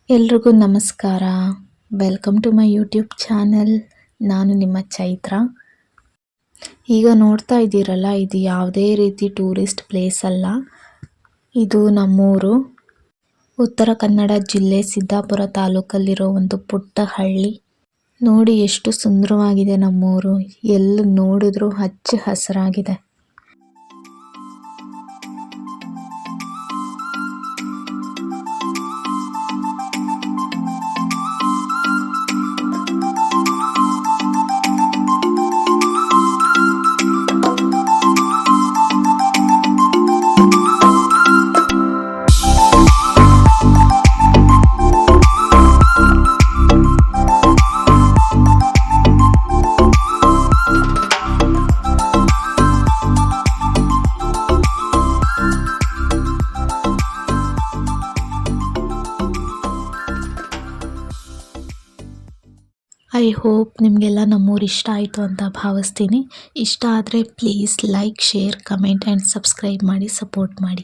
ಎಲ್ರಿಗೂ ನಮಸ್ಕಾರ. Welcome to my YouTube channel. ನಾನು ನಿಮ್ಮ ಚೈತ್ರ. ಈಗ ನೋಡ್ತಾ ಇದ್ದೀರಲ್ಲ, ಇದು ಯಾವುದೇ ರೀತಿ ಟೂರಿಸ್ಟ್ ಪ್ಲೇಸ್ ಅಲ್ಲ. ಇದು ನಮ್ಮೂರು, ಉತ್ತರ ಕನ್ನಡ ಜಿಲ್ಲೆ ಸಿದ್ದಾಪುರ ತಾಲೂಕಲ್ಲಿರೋ ಒಂದು ಪುಟ್ಟ ಹಳ್ಳಿ. ನೋಡಿ ಎಷ್ಟು ಸುಂದರವಾಗಿದೆ ನಮ್ಮೂರು. ಎಲ್ಲಿ ನೋಡಿದ್ರೂ ಹಚ್ಚ ಹಸಿರಾಗಿದೆ. ಐ ಹೋಪ್ ನಿಮಗೆಲ್ಲ ನಮ್ಮೂರು ಇಷ್ಟ ಆಯಿತು ಅಂತ ಭಾವಿಸ್ತೀನಿ. ಇಷ್ಟ ಆದರೆ please like, share, comment and subscribe ಮಾಡಿ ಸಪೋರ್ಟ್ ಮಾಡಿ.